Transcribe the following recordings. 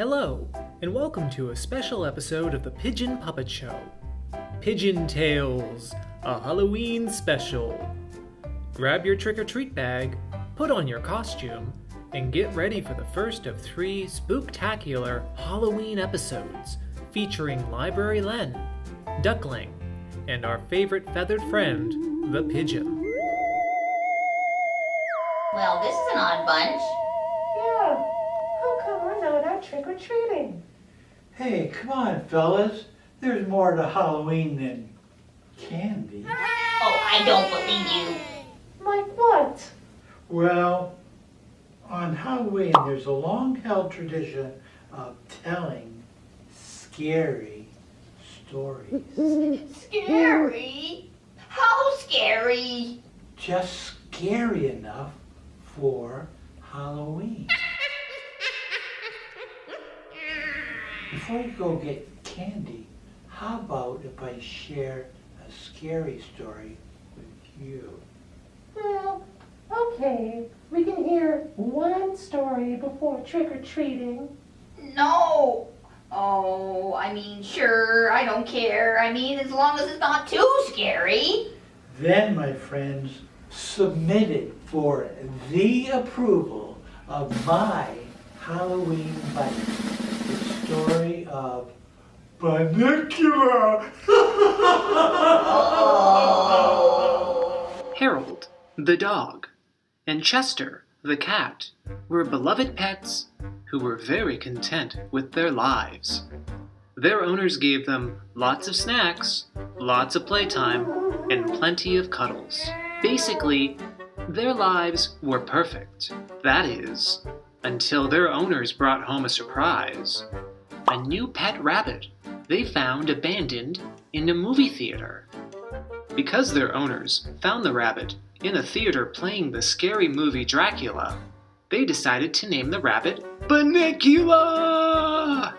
Hello, and welcome to a special episode of the Pigeon Puppet Show. Pigeon Tales, a Halloween special. Grab your trick-or-treat bag, put on your costume, and get ready for the first of 3 spooktacular Halloween episodes featuring Library Len, Duckling, and our favorite feathered friend, the Pigeon. Well, this is an odd bunch. Yeah, how come we're not out trick-or-treating? Hey, come on, fellas. There's more to Halloween than candy. Oh, I don't believe you. Like what? Well, on Halloween, there's a long-held tradition of telling scary stories. Scary? How scary? Just scary enough for Halloween. Before you go get candy, how about if I share a scary story with you? Well, okay. We can hear one story before trick-or-treating. No. Oh, sure, I don't care. As long as it's not too scary. Then, my friends, submit it for the approval of my Halloween bite. The story of Bunnicula. Harold, the dog, and Chester, the cat, were beloved pets who were very content with their lives. Their owners gave them lots of snacks, lots of playtime, and plenty of cuddles. Basically, their lives were perfect. That is, until their owners brought home a surprise. A new pet rabbit they found abandoned in a movie theater. Because their owners found the rabbit in a theater playing the scary movie Dracula, they decided to name the rabbit Bunnicula!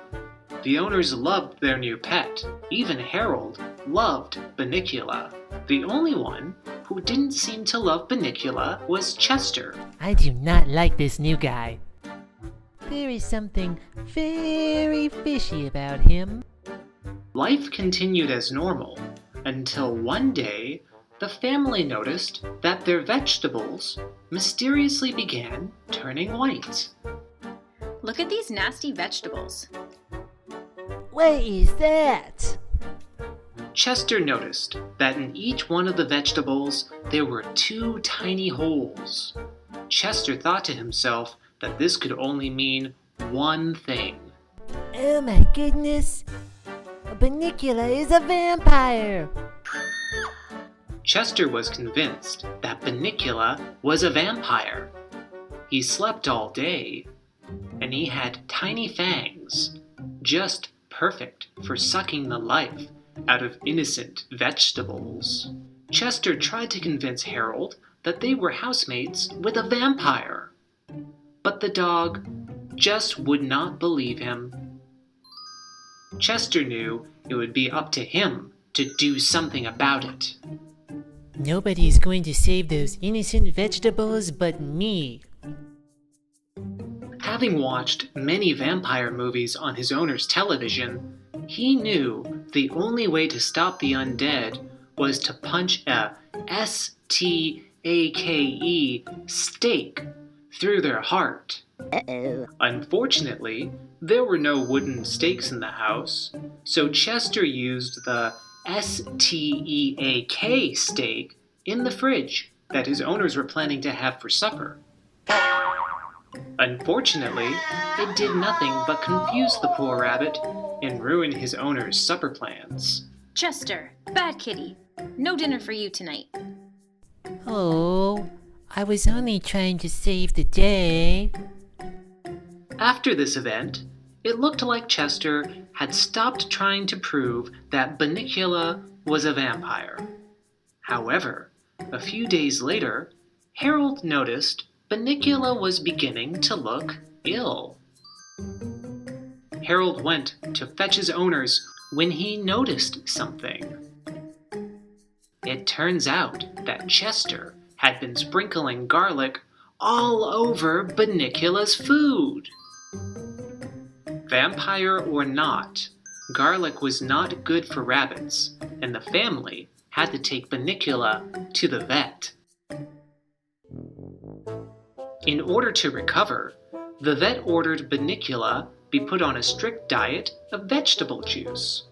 The owners loved their new pet. Even Harold loved Bunnicula. The only one who didn't seem to love Bunnicula was Chester. I do not like this new guy. There is something very fishy about him. Life continued as normal until one day the family noticed that their vegetables mysteriously began turning white. Look at these nasty vegetables. What is that? Chester noticed that in each one of the vegetables there were 2 tiny holes. Chester thought to himself that this could only mean one thing. Oh my goodness. Bunnicula is a vampire. Chester was convinced that Bunnicula was a vampire. He slept all day, and he had tiny fangs, just perfect for sucking the life out of innocent vegetables. Chester tried to convince Harold that they were housemates with a vampire, but the dog just would not believe him. Chester knew it would be up to him to do something about it. Nobody's going to save those innocent vegetables but me. Having watched many vampire movies on his owner's television, he knew the only way to stop the undead was to punch a S-T-A-K-E stake through their heart. Uh-oh. Unfortunately, there were no wooden stakes in the house, so Chester used the S-T-E-A-K stake in the fridge that his owners were planning to have for supper. Unfortunately, it did nothing but confuse the poor rabbit and ruin his owner's supper plans. Chester, bad kitty. No dinner for you tonight. Oh, I was only trying to save the day. After this event, it looked like Chester had stopped trying to prove that Bunnicula was a vampire. However, a few days later, Harold noticed Bunnicula was beginning to look ill. Harold went to fetch his owners when he noticed something. It turns out that Chester had been sprinkling garlic all over Bunnicula's food. Vampire or not, garlic was not good for rabbits, and the family had to take Bunnicula to the vet. In order to recover, the vet ordered Bunnicula be put on a strict diet of vegetable juice.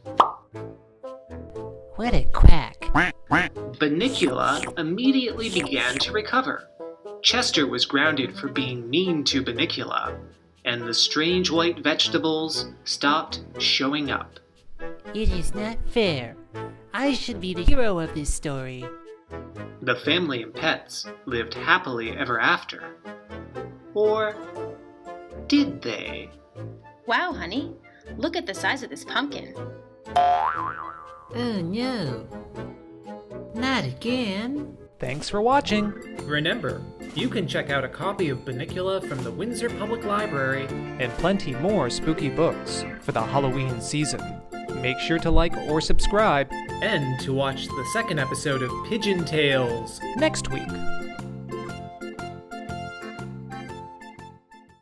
What a quack. Bunnicula immediately began to recover. Chester was grounded for being mean to Bunnicula, and the strange white vegetables stopped showing up. It is not fair. I should be the hero of this story. The family and pets lived happily ever after. Or did they? Wow, honey. Look at the size of this pumpkin. Oh no. Not again. Thanks for watching. Remember, you can check out a copy of Bunnicula from the Windsor Public Library. And plenty more spooky books for the Halloween season. Make sure to like or subscribe And to watch the second episode of Pigeon Tales. next week.